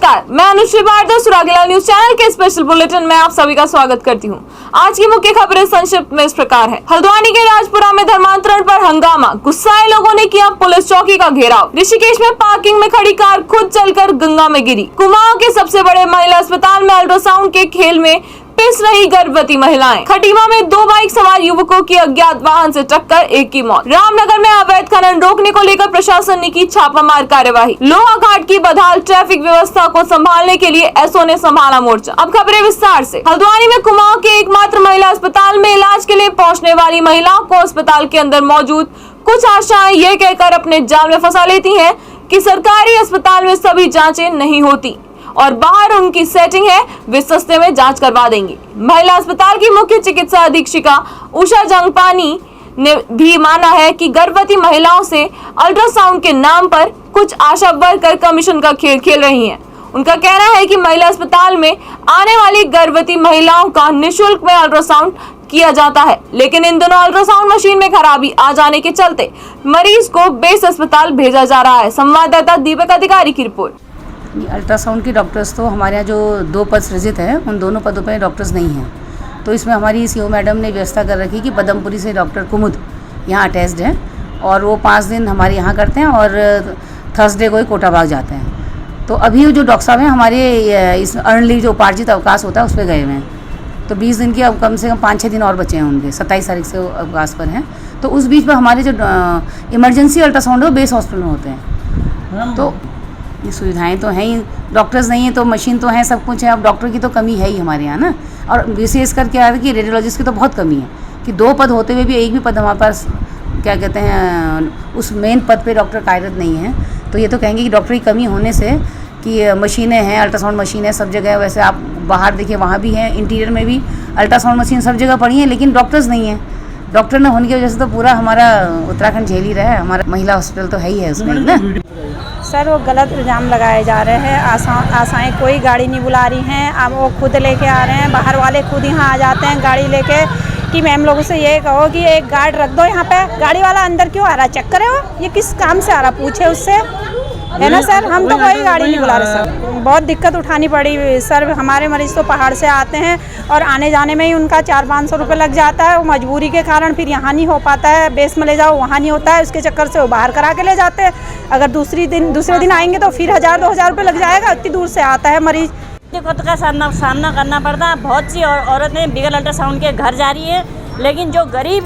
नमस्कार, मैं Anushree Bhardwaj सुरागीलाल news channel के स्पेशल बुलेटिन में आप सभी का स्वागत करती हूं। आज की मुख्य खबरें संक्षिप्त में इस प्रकार है। हल्द्वानी के राजपुरा में धर्मांतरण पर हंगामा, गुस्साए लोगों ने किया पुलिस चौकी का घेराव। ऋषिकेश में पार्किंग में खड़ी कार खुद चलकर गंगा में गिरी। कुमाऊं के सबसे बड़े महिला अस्पताल में अल्ट्रासाउंड के खेल में पिस रही गर्भवती महिलाएं। खटीमा में 2 बाइक सवार युवकों की अज्ञात वाहन से टक्कर, एक की मौत। रामनगर में अवैध खनन रोकने को लेकर प्रशासन ने की छापामार कार्यवाही। लोहा घाट की बदहाल ट्रैफिक व्यवस्था को संभालने के लिए एसओ ने संभाला मोर्चा। अब खबरें विस्तार से। हल्द्वानी में कुमाऊं के एकमात्र महिला अस्पताल में इलाज के लिए पहुंचने वाली महिलाओं को अस्पताल के अंदर मौजूद कुछ आशाएं ये कहकर अपने जाल में फंसा लेती हैं कि सरकारी अस्पताल में सभी जांचें नहीं होती और बाहर उनकी सेटिंग है, वे सस्ते में जांच करवा देंगे। महिला अस्पताल की मुख्य चिकित्सा अधीक्षिका उषा जंगपानी ने भी माना है कि गर्भवती महिलाओं से अल्ट्रासाउंड के नाम पर कुछ आशा वर्कर कमीशन का खेल खेल रही हैं। उनका कहना है कि महिला अस्पताल में आने वाली गर्भवती महिलाओं का निःशुल्क में अल्ट्रासाउंड किया जाता है, लेकिन इन दिनों अल्ट्रासाउंड मशीन में खराबी आ जाने के चलते मरीज को बेस अस्पताल भेजा जा रहा है। संवाददाता दीपक अधिकारी की रिपोर्ट। अल्ट्रासाउंड की डॉक्टर्स तो हमारे यहाँ जो 2 पद सृजित हैं उन दोनों पदों पर डॉक्टर्स नहीं हैं, तो इसमें हमारी सीओ मैडम ने व्यवस्था कर रखी कि पदमपुरी से डॉक्टर कुमुद यहाँ अटैच्ड हैं और वो 5 दिन हमारे यहाँ करते हैं और थर्सडे को ही कोटाबाग जाते हैं। तो अभी जो डॉक्टर साहब हैं हमारे इस अर्न लीव जो उपार्जित अवकाश होता है उस पर गए हुए हैं, तो 20 दिन की अब कम से कम 5-6 दिन और बचे हैं उनके, 27 तारीख से अवकाश पर हैं। तो उस बीच में हमारे जो इमरजेंसी अल्ट्रासाउंड है वो बेस हॉस्पिटल में होते हैं। तो ये सुविधाएं तो हैं ही, डॉक्टर्स नहीं है तो मशीन तो है, सब कुछ है। अब डॉक्टर की तो कमी है ही हमारे यहाँ ना, और विशेष कर क्या है कि रेडियोलॉजिस्ट की तो बहुत कमी है कि 2 पद होते हुए भी एक भी पद हमारे पास क्या कहते हैं उस मेन पद पे डॉक्टर कार्यरत नहीं है। तो ये तो कहेंगे कि डॉक्टर की कमी होने से कि मशीनें हैं, अल्ट्रासाउंड मशीन है सब जगह, वैसे आप बाहर देखिए वहाँ भी हैं, इंटीरियर में भी अल्ट्रासाउंड मशीन सब जगह पड़ी है, लेकिन डॉक्टर्स नहीं हैं। डॉक्टर न होने की वजह से तो पूरा हमारा उत्तराखंड झेल ही रहा है। हमारा महिला हॉस्पिटल तो है ही है उसमें ना। सर वो गलत इल्ज़ाम लगाए जा रहे हैं, आशाएं कोई गाड़ी नहीं बुला रही हैं, अब वो खुद लेके आ रहे हैं, बाहर वाले खुद यहाँ आ जाते हैं गाड़ी लेके कि मैम लोगों से ये कहो कि एक गार्ड रख दो यहाँ पे, गाड़ी वाला अंदर क्यों आ रहा है, चेक करे हो ये किस काम से आ रहा, पूछे उससे, है ना सर। हम तो कोई गाड़ी नहीं बुला रहे सर, बहुत दिक्कत उठानी पड़ी सर। हमारे मरीज तो पहाड़ से आते हैं और आने जाने में ही उनका 400-500 रुपये लग जाता है, वो मजबूरी के कारण फिर यहाँ नहीं हो पाता है, बेस में ले जाओ वहाँ नहीं होता है, उसके चक्कर से वो बाहर करा के ले जाते हैं। अगर दूसरे दिन आएंगे तो फिर 1000-2000 रुपये लग जाएगा, इतनी दूर से आता है मरीज। दिक्कत का सामना करना पड़ता है। बहुत सी औरतें बिगर अल्ट्रासाउंड के घर जा रही है, लेकिन जो गरीब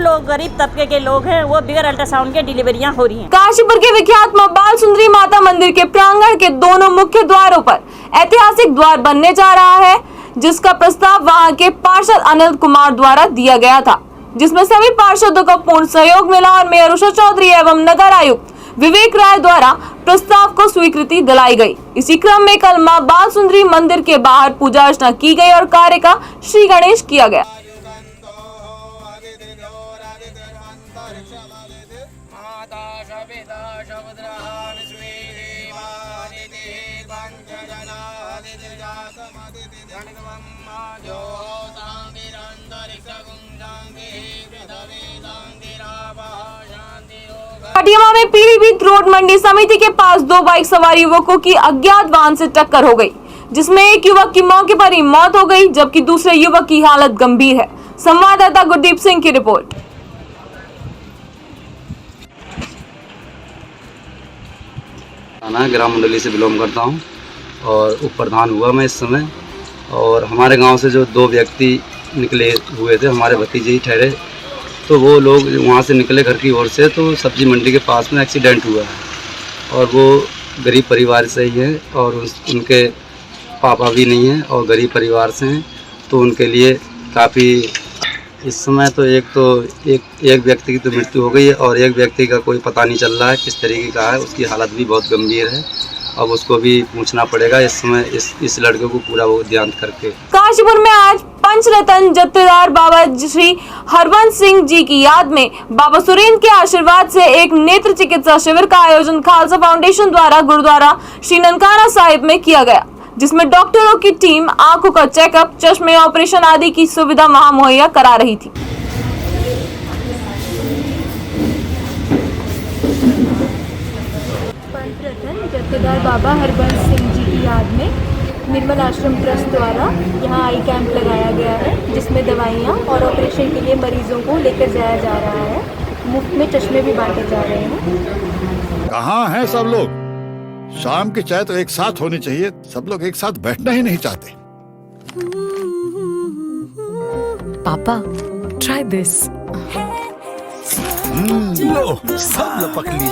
तबके के लोग हैं वो बिगर अल्ट्रासाउंड के डिलीवरियां हो रही हैं। काशीपुर के विख्यात मां बाल सुंदरी माता मंदिर के प्रांगण के दोनों मुख्य द्वारों पर ऐतिहासिक द्वार बनने जा रहा है, जिसका प्रस्ताव वहां के पार्षद अनिल कुमार द्वारा दिया गया था, जिसमें सभी पार्षदों का पूर्ण सहयोग मिला और मेयर उषा चौधरी एवं नगर आयुक्त विवेक राय द्वारा प्रस्ताव को स्वीकृति दिलाई गई। इसी क्रम में कल मां बाल सुंदरी मंदिर के बाहर पूजा अर्चना की गई और कार्य का श्री गणेश किया गया। खटीमा में पीलीभीत रोड मंडी समिति के पास 2 बाइक सवार युवकों की अज्ञात वाहन से टक्कर हो गई, जिसमें एक युवक की मौके पर ही मौत हो गई, जबकि दूसरे युवक की हालत गंभीर है। संवाददाता गुरदीप सिंह की रिपोर्ट। ग्राम मंडली से बिलोंग करता हूं और उप प्रधान हुआ मैं इस समय, और हमारे गांव से जो 2 व्यक्ति निकले हुए थे, हमारे भतीजे ही ठहरे, तो वो लोग वहाँ से निकले घर की ओर से, तो सब्जी मंडी के पास में एक्सीडेंट हुआ है और वो गरीब परिवार से ही है और उनके पापा भी नहीं हैं और गरीब परिवार से हैं, तो उनके लिए काफ़ी इस समय तो एक व्यक्ति की तो मृत्यु हो गई है और एक व्यक्ति का कोई पता नहीं चल रहा है किस तरीके का है, उसकी हालत भी बहुत गंभीर है। अब उसको भी पूछना पड़ेगा इस समय इस लड़के को पूरा वो ध्यान करके। काशीपुर में आज पंचरत्न जत्थेदार बाबा श्री हरबंस सिंह जी की याद में बाबा सुरेंद्र के आशीर्वाद से एक नेत्र चिकित्सा शिविर का आयोजन खालसा फाउंडेशन द्वारा गुरुद्वारा श्री ननकाना साहिब में किया गया, जिसमें डॉक्टरों की टीम आंखों का चेकअप, चश्मे, ऑपरेशन आदि की सुविधा वहां मुहैया करा रही थी। पंचरत्न जत्थेदार बाबा हरबंस सिंह जी की याद में निर्मल आश्रम ट्रस्ट द्वारा यहाँ आई कैंप लगाया गया है, जिसमें दवाइयाँ और ऑपरेशन के लिए मरीजों को लेकर जाया जा रहा है। मुफ्त में चश्मे भी बांटे जा रहे हैं। कहाँ हैं सब लोग? शाम की चाय तो एक साथ होनी चाहिए, सब लोग एक साथ बैठना ही नहीं चाहते। पापा, try this. लो, सब लपक ली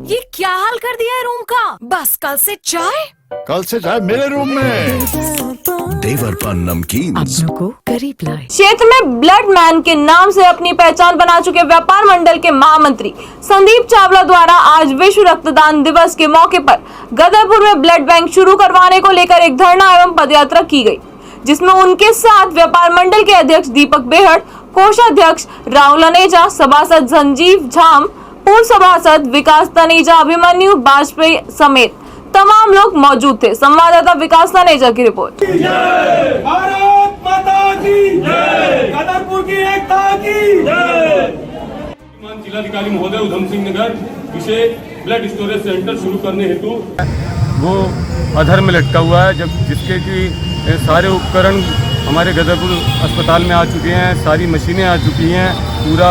ये क्या हाल कर दिया है रूम का? बस कल से चाय? कल से चाय मेरे रूम में। देवर पान नमकीन अपनों को करीब लाए। क्षेत्र में ब्लड मैन के नाम से अपनी पहचान बना चुके व्यापार मंडल के महामंत्री संदीप चावला द्वारा आज विश्व रक्तदान दिवस के मौके पर गदरपुर में ब्लड बैंक शुरू करवाने को लेकर एक धरना एवं पदयात्रा की गई, जिसमें उनके साथ व्यापार मंडल के अध्यक्ष दीपक बेहड़, कोषाध्यक्ष राहुल अनेजा, सभासद संजीव झाम, पूर्व सभासद विकास तनेजा, अभिमन्यु वाजपेयी समेत तमाम लोग मौजूद थे। संवाददाता विकास तनेजा की रिपोर्ट। भारत माता की जय, गदरपुर की एकता की जय। जिलाधिकारी महोदय उधम सिंह नगर विशेष ब्लड स्टोरेज सेंटर शुरू करने हेतु वो अधर में लटका हुआ है, जब जिसके कि सारे उपकरण हमारे गदरपुर अस्पताल में आ चुके हैं, सारी मशीनें आ चुकी हैं, पूरा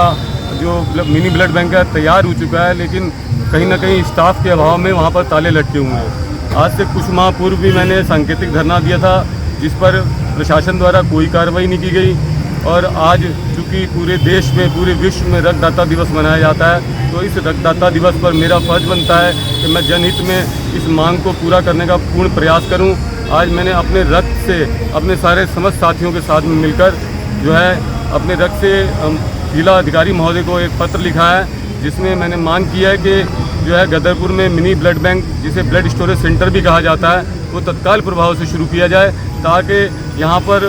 जो मिनी ब्लड बैंक है तैयार हो चुका है, लेकिन कहीं ना कहीं स्टाफ के अभाव में वहाँ पर ताले लटके हुए हैं। आज से कुछ माह पूर्व भी मैंने सांकेतिक धरना दिया था, जिस पर प्रशासन द्वारा कोई कार्रवाई नहीं की गई। और आज चूँकि पूरे देश में, पूरे विश्व में रक्तदाता दिवस मनाया जाता है, तो इस रक्तदाता दिवस पर मेरा फर्ज बनता है कि मैं जनहित में इस मांग को पूरा करने का पूर्ण प्रयास करूं। आज मैंने अपने रक्त से अपने सारे समस्त साथियों के साथ में मिलकर जो है अपने रक्त से जिला अधिकारी महोदय को एक पत्र लिखा है, जिसमें मैंने मांग की है कि जो है गदरपुर में मिनी ब्लड बैंक, जिसे ब्लड स्टोरेज सेंटर भी कहा जाता है, वो तत्काल प्रभाव से शुरू किया जाए, ताकि यहाँ पर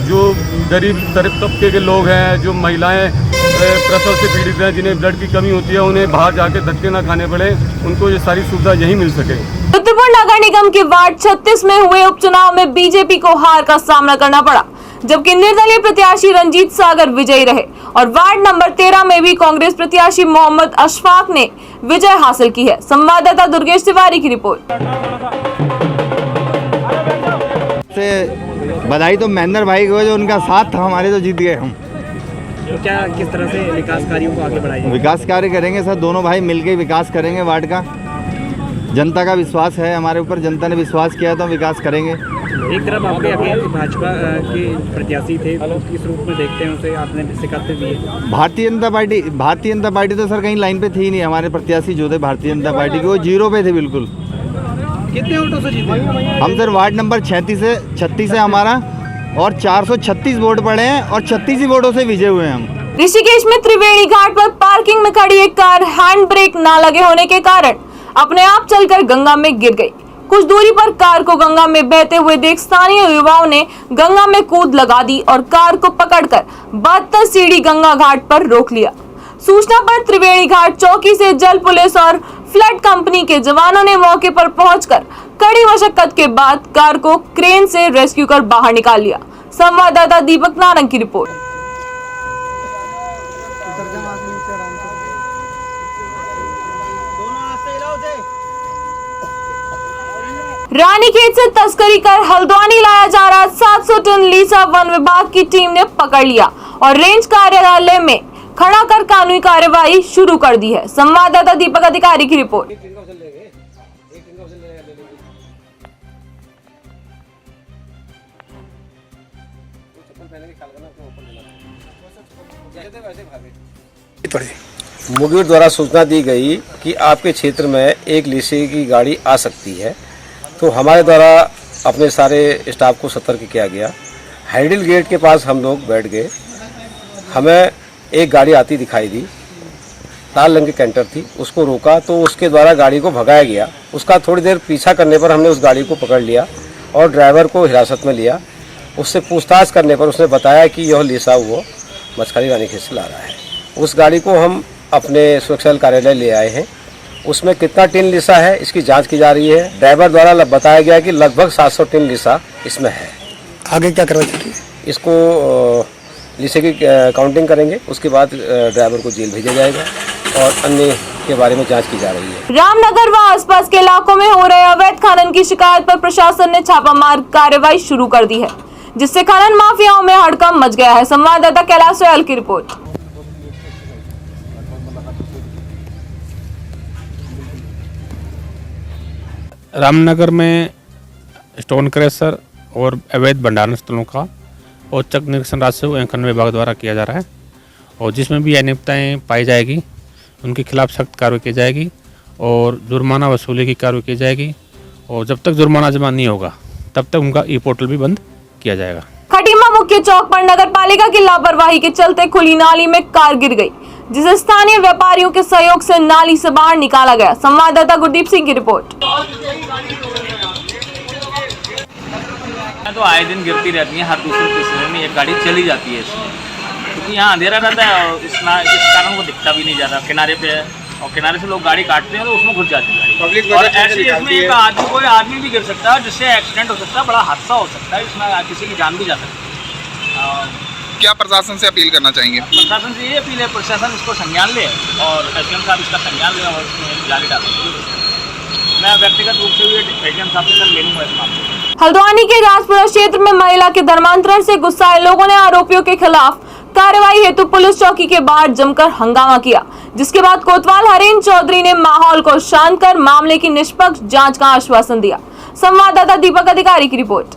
जो गरीब तबके के लोग हैं, जो महिलाएं प्रसव से पीड़ित हैं, जिन्हें ब्लड की कमी होती है, उन्हें बाहर जाके धक्के ना खाने पड़े, उनको ये सारी सुविधा यहीं मिल सके। रुद्रपुर नगर निगम के वार्ड 36 में हुए उपचुनाव में बीजेपी को हार का सामना करना पड़ा, जबकि निर्दलीय प्रत्याशी रंजीत सागर विजयी रहे और वार्ड नंबर 13 में भी कांग्रेस प्रत्याशी मोहम्मद अशफाक ने विजय हासिल की है। संवाददाता दुर्गेश तिवारी की रिपोर्ट। बधाई तो महेंद्र भाई को, जो उनका साथ था हमारे, तो जीत गए हम। तो क्या किस तरह से विकास कार्यों को आगे बढ़ाएंगे? विकास कार्य करेंगे सर, दोनों भाई मिलकर विकास करेंगे वार्ड का। जनता का विश्वास है हमारे ऊपर, जनता ने विश्वास किया तो विकास करेंगे। एक तरफ आपके अकेले भाजपा के प्रत्याशी थे, किस रूप में देखते हैं उसे? आपने शिकायतें दी है। भारतीय जनता पार्टी तो सर कहीं लाइन पे थी ही नहीं। हमारे प्रत्याशी जो थे भारतीय जनता पार्टी के, वो जीरो पे थे बिल्कुल। कितने वोटों से जीते? हम सर वार्ड नंबर 36 है हमारा, और 436 वोट पड़े हैं और 36 ही वोटों से विजय हुए हैं हम। ऋषिकेश में त्रिवेणी घाट पर पार्किंग में खड़ी एक कार हैंड ब्रेक न लगे होने के कारण अपने आप चलकर गंगा में गिर गई। कुछ दूरी पर कार को गंगा में बहते हुए देख स्थानीय युवाओं ने गंगा में कूद लगा दी और कार को पकड़कर 72 सीढ़ी गंगा घाट पर रोक लिया। सूचना पर त्रिवेणी घाट चौकी से जल पुलिस और फ्लड कंपनी के जवानों ने मौके पर पहुंचकर कड़ी मशक्कत के बाद कार को क्रेन से रेस्क्यू कर बाहर निकाल लिया। संवाददाता दीपक नारंग की रिपोर्ट। रानीखेत से तस्करी कर हल्द्वानी लाया जा रहा 700 टन लीसा वन विभाग की टीम ने पकड़ लिया और रेंज कार्यालय में खड़ा कर कानूनी कार्रवाई शुरू कर दी है। संवाददाता दीपक अधिकारी की रिपोर्ट। मुखबिर द्वारा सूचना दी गई कि आपके क्षेत्र में एक लीसे की गाड़ी आ सकती है, तो हमारे द्वारा अपने सारे स्टाफ को सतर्क किया गया। हैंडल गेट के पास हम लोग बैठ गए। हमें एक गाड़ी आती दिखाई दी, लाल रंग की कैंटर थी, उसको रोका तो उसके द्वारा गाड़ी को भगाया गया। उसका थोड़ी देर पीछा करने पर हमने उस गाड़ी को पकड़ लिया और ड्राइवर को हिरासत में लिया। उससे पूछताछ करने पर उसने बताया कि यह लीसा वो मछली रानीखेत से ला रहा है। उस गाड़ी को हम अपने सुरक्षा कार्यालय ले आए हैं। उसमें कितना टिन लीसा है इसकी जांच की जा रही है। ड्राइवर द्वारा बताया गया कि लगभग 700 टिन लीसा इसमें है। आगे क्या करवा चाहिए? इसको लीसे की काउंटिंग करेंगे, उसके बाद ड्राइवर को जेल भेजा जाएगा। और अन्य के बारे में जांच की जा रही है। रामनगर व आसपास के इलाकों में हो रहे अवैध खनन की शिकायत पर प्रशासन ने छापामार कार्रवाई शुरू कर दी है, जिससे खनन माफियाओं में हड़कंप मच गया है। संवाददाता कैलाश सोयाल की रिपोर्ट। रामनगर में स्टोन क्रशर और अवैध भंडारण स्थलों का औचक निरीक्षण राजस्व एवं खनन विभाग द्वारा किया जा रहा है, और जिसमें भी अनियमितताएं पाई जाएगी उनके खिलाफ सख्त कार्रवाई की जाएगी और जुर्माना वसूली की कार्रवाई की जाएगी, और जब तक जुर्माना जमा नहीं होगा तब तक उनका ई पोर्टल भी बंद किया जाएगा। खटीमा मुख्य चौक पर नगर पालिका की लापरवाही के चलते खुली नाली में कार गिर गई, जिसे स्थानीय व्यापारियों के सहयोग से नाली से बाहर निकाला गया। संवाददाता गुरदीप सिंह की रिपोर्ट। तो आए दिन गिरती रहती है, हर दूसरे तीसरे में एक गाड़ी चली जाती है इसमें, क्योंकि यहाँ अंधेरा रहता है और इस कारण वो दिखता भी नहीं ज़्यादा किनारे पे है, और किनारे से लोग गाड़ी काटते हैं तो उसमें घुस जाती है गाड़ी। और ऐसे इसमें एक कोई आदमी भी गिर सकता है, जिससे एक्सीडेंट हो सकता है, बड़ा हादसा हो सकता है, इसमें किसी की जान भी जा सकती है। क्या प्रशासन से अपील करना चाहेंगे? प्रशासन से ये अपील है, प्रशासन इसको संज्ञान ले और एसडीएम साहब इसका संज्ञान ले और इसमें जारी डालें। मैं व्यक्तिगत रूप से भी एसडीएम साहब से ले लूँगा इस मामले। हल्द्वानी के राजपुरा क्षेत्र में महिला के धर्मांतरण से गुस्साए लोगों ने आरोपियों के खिलाफ कार्रवाई हेतु पुलिस चौकी के बाहर जमकर हंगामा किया, जिसके बाद कोतवाल हरेंद्र चौधरी ने माहौल को शांत कर मामले की निष्पक्ष जांच का आश्वासन दिया। संवाददाता दीपक अधिकारी की रिपोर्ट।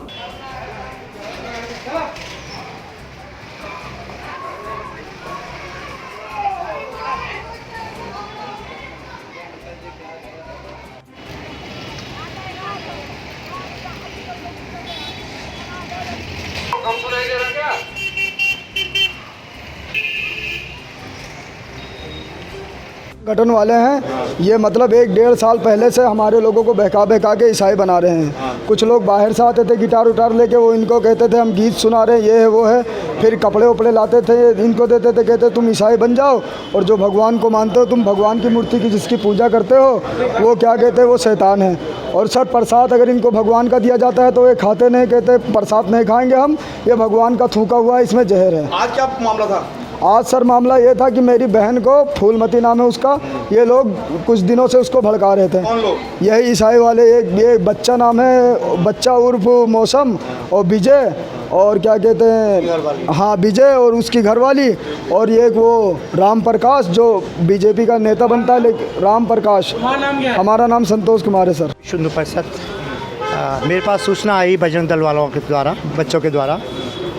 गठन वाले हैं ये, मतलब 1-1.5 साल पहले से हमारे लोगों को बहका के ईसाई बना रहे हैं। कुछ लोग बाहर से आते थे गिटार उटार लेके, वो इनको कहते थे हम गीत सुना रहे हैं, ये है वो है, फिर कपड़े उपड़े लाते थे इनको देते थे, कहते तुम ईसाई बन जाओ, और जो भगवान को मानते हो, तुम भगवान की मूर्ति की जिसकी पूजा करते हो वो क्या कहते हैं, वो शैतान है। और सर प्रसाद अगर इनको भगवान का दिया जाता है तो ये खाते नहीं, कहते प्रसाद नहीं खाएंगे हम, ये भगवान का थूका हुआ है, इसमें जहर है। आज क्या मामला था? आज सर मामला ये था कि मेरी बहन को, फूलमती नाम है उसका, ये लोग कुछ दिनों से उसको भड़का रहे थे। कौन लोग? यही ईसाई वाले। ये बच्चा नाम है, बच्चा उर्फ मौसम, और विजय, और क्या कहते हैं, हाँ विजय, और उसकी घरवाली, और ये एक वो राम प्रकाश जो बीजेपी का नेता बनता है, लेकिन राम प्रकाश। हमारा नाम संतोष कुमार है सर। शून्य प्रतिशत मेरे पास सूचना आई बजरंग दल वालों के द्वारा, बच्चों के द्वारा,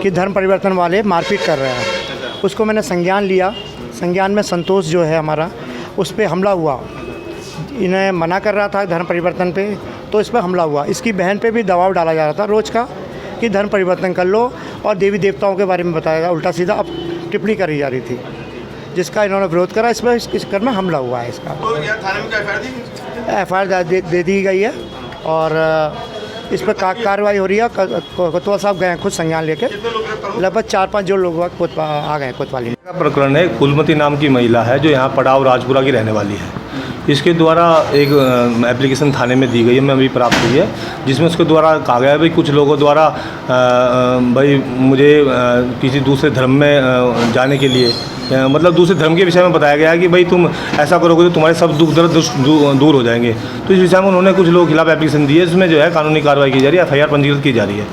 कि धर्म परिवर्तन वाले मारपीट कर रहे हैं। उसको मैंने संज्ञान लिया। संज्ञान में संतोष जो है हमारा, उस पर हमला हुआ। इन्हें मना कर रहा था धर्म परिवर्तन पे, तो इस पर हमला हुआ। इसकी बहन पे भी दबाव डाला जा रहा था रोज़ का कि धर्म परिवर्तन कर लो, और देवी देवताओं के बारे में बताया गया, उल्टा सीधा अब टिप्पणी करी जा रही थी, जिसका इन्होंने विरोध करा। इसमें इस कर में हमला हुआ है। इसका FIR दे दी गई है और इस पर कार्रवाई हो रही है। कोतवाल साहब गए हैं खुद संज्ञान लेके, लगभग 4-5 जो लोग आ गए कोतवाली। प्रकरण है, फूलमती नाम की महिला है जो यहाँ पड़ाव राजपुरा की रहने वाली है। इसके द्वारा एक एप्लीकेशन थाने में दी गई है, मैं अभी प्राप्त हुई है, जिसमें उसके द्वारा कहा गया है भाई कुछ लोगों द्वारा भाई मुझे किसी दूसरे धर्म में जाने के लिए, मतलब दूसरे धर्म के विषय में बताया गया है कि भाई तुम ऐसा करोगे तो तुम्हारे सब दुख दर्द दूर हो जाएंगे। तो इस विषय में उन्होंने कुछ लोग खिलाफ एप्लीकेशन दी है, इसमें जो है कानूनी कार्रवाई की जा रही है, FIR पंजीकृत की जा रही है।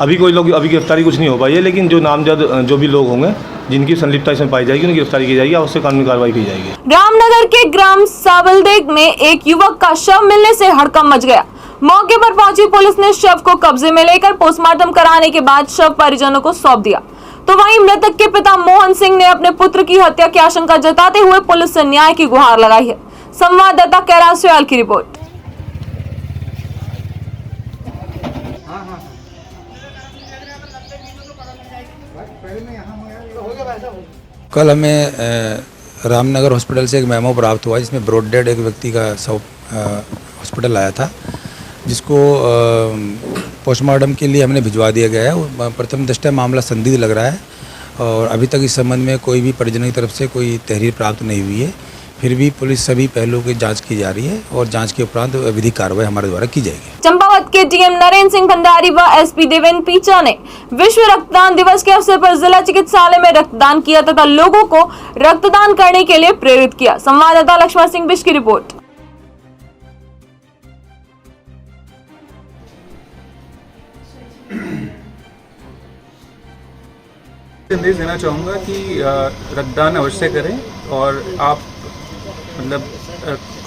अभी कोई लोग अभी गिरफ्तारी कुछ नहीं हो पाई है, लेकिन जो नामजद जो भी लोग होंगे जिनकी संलिप्तता इसमें पाई जाएगी उनकी गिरफ्तारी की जाएगी और उससे कानूनी कार्रवाई की जाएगी। रामनगर के ग्राम सावलदेग में एक युवक का शव मिलने से हड़कंप मच गया। मौके पर पहुंची पुलिस ने शव को कब्जे में लेकर पोस्टमार्टम कराने के बाद शव परिजनों को सौंप दिया। तो वहीं मृतक के पिता मोहन सिंह ने अपने पुत्र की हत्या की आशंका जताते हुए पुलिस से न्याय की गुहार लगाई है। संवाददाता कैलाश सोयाल की रिपोर्ट। कल हमें रामनगर हॉस्पिटल से एक मेमो प्राप्त हुआ जिसमें ब्रॉड डेड एक व्यक्ति का शव हॉस्पिटल आया था, जिसको पोस्टमार्टम के लिए हमने भिजवा दिया गया है। प्रथम दृष्टया मामला संदिग्ध लग रहा है और अभी तक इस संबंध में कोई भी परिजनों की तरफ से कोई तहरीर प्राप्त नहीं हुई है। फिर भी पुलिस सभी पहलुओं की जांच की जा रही है और जांच के उपरांत विधिक कार्रवाई हमारे द्वारा की जाएगी। चंपावत के डीएम नरेंद्र सिंह भंडारी व एसपी देवेंद्र पीचा ने विश्व रक्तदान दिवस के अवसर पर जिला चिकित्सालय में रक्तदान किया तथा लोगों को रक्तदान करने के लिए प्रेरित किया। संवाददाता लक्ष्मण सिंह बिष्ट की रिपोर्ट। संदेश देना चाहूँगा कि रक्तदान अवश्य करें और आप मतलब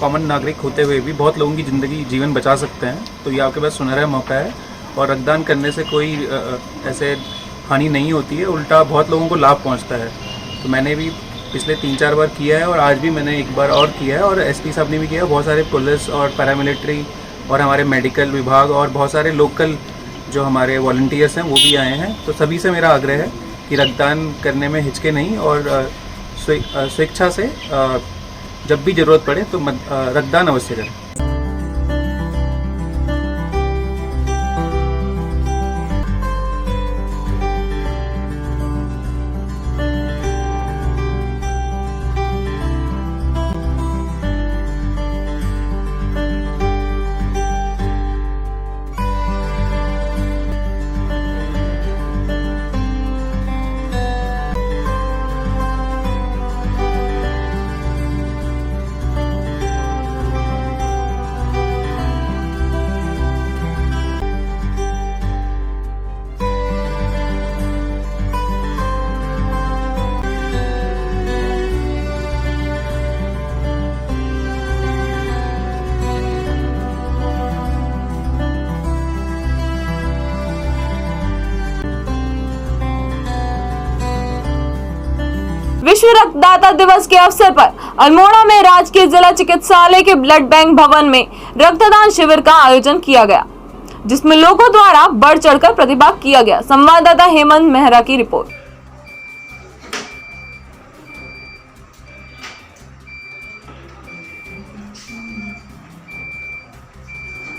कॉमन नागरिक होते हुए भी बहुत लोगों की जीवन बचा सकते हैं। तो ये आपके पास सुनहरा मौका है और रक्तदान करने से कोई ऐसे हानि नहीं होती है, उल्टा बहुत लोगों को लाभ पहुंचता है। तो मैंने भी पिछले 3-4 बार किया है और आज भी मैंने एक बार और किया है और एसपी साहब ने भी किया। बहुत सारे पुलिस और पैरामिलिट्री और हमारे मेडिकल विभाग और बहुत सारे लोकल जो हमारे वॉलंटियर्स हैं वो भी आए हैं। तो सभी से मेरा आग्रह है कि रक्तदान करने में हिचके नहीं और स्वेच्छा से जब भी ज़रूरत पड़े तो रक्तदान अवश्य करें। विश्व रक्तदाता दिवस के अवसर पर अल्मोड़ा में राजकीय जिला चिकित्सालय के ब्लड बैंक भवन में रक्तदान शिविर का आयोजन किया गया, जिसमें लोगों द्वारा बढ़ चढ़कर प्रतिभाग किया गया। संवाददाता हेमंत मेहरा की रिपोर्ट।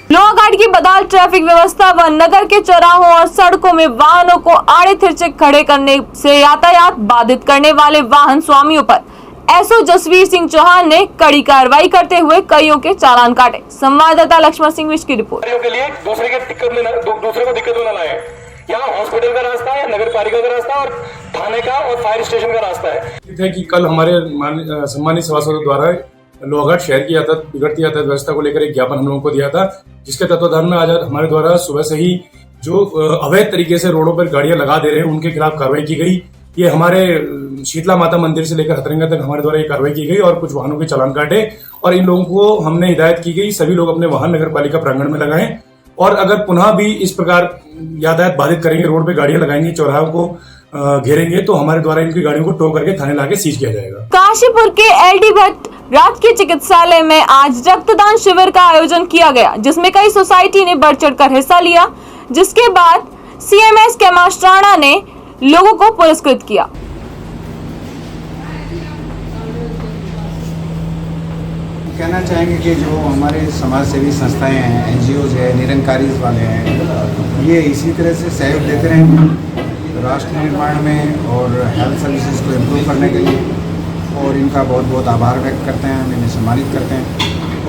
लोहाघाट की बदहाल ट्रैफिक व्यवस्था व नगर के चौराहों और सड़कों में वाहनों को आड़े तिरछे खड़े करने से यातायात बाधित करने वाले वाहन स्वामियों पर एसओ जसवीर सिंह चौहान ने कड़ी कार्रवाई करते हुए कईयों के चालान काटे। संवाददाता लक्ष्मण सिंह बिष्ट की रिपोर्ट। के लिए दूसरे को दिक्कत में न लाए। यहाँ हॉस्पिटल का रास्ता है, नगर पालिका का रास्ता और थाने का और फायर स्टेशन का रास्ता है। कि कल हमारे सम्मानित सभासदों द्वारा लोहाघाट शहर की बिगड़ती यातायात व्यवस्था को लेकर एक ज्ञापन हम लोगों को दिया था, जिसके तत्वाधान में आज हमारे द्वारा सुबह से ही जो अवैध तरीके से रोडों पर गाड़ियां लगा दे रहे हैं उनके खिलाफ कार्रवाई की गई। ये हमारे शीतला माता मंदिर से लेकर हथरंगा तक हमारे द्वारा ये कार्रवाई की गई और कुछ वाहनों के चालान काटे और इन लोगों को हमने हिदायत की गई सभी लोग अपने वाहन नगर पालिका प्रांगण में लगाएं और अगर पुनः भी इस प्रकार यातायात बाधित करेंगे, रोड पे गाड़ियां लगाएंगे, चौराहों को घेरेंगे तो हमारे द्वारा इनकी गाड़ियों को टो करके थाने लाके सीज किया जाएगा। काशीपुर के एलडी भट्ट राजकीय चिकित्सालय में आज रक्तदान शिविर का आयोजन किया गया, जिसमें कई सोसाइटी ने बढ़ चढ़कर हिस्सा लिया, जिसके बाद सीएमएस कैमास्ट्राणा ने लोगों को पुरस्कृत किया। कहना चाहेंगे कि जो हमारे समाज सेवी संस्थाएं हैं, एनजीओज है, निरंकारी वाले हैं, ये इसी तरह से सहयोग देते रहें राष्ट्र निर्माण में और हेल्थ सर्विसेज को इम्प्रूव करने के लिए और इनका बहुत बहुत आभार व्यक्त करते हैं, इन्हें सम्मानित करते हैं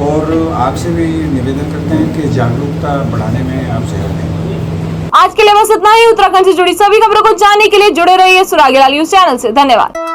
और आपसे भी निवेदन करते हैं कि जागरूकता बढ़ाने में आप सहयोग दें। आज के लिए बस इतना ही। उत्तराखंड से जुड़ी सभी खबरों को जानने के लिए जुड़े रहिए सुरागीलाल न्यूज चैनल से। धन्यवाद।